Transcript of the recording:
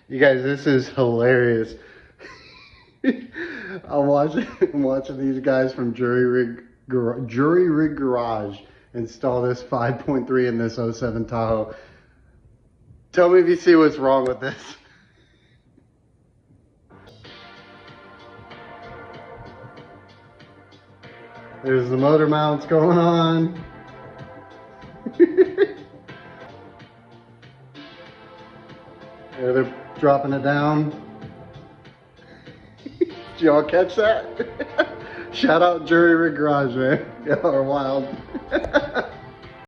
You guys, this is hilarious. I'm watching these guys from Jury Rig Garage install this 5.3 in this '07 Tahoe. Tell me if you see what's wrong with this. There's the motor mounts going on. Yeah, they're dropping it down. Did y'all catch that? Shout out Jury Rig Garage, man. Y'all are wild.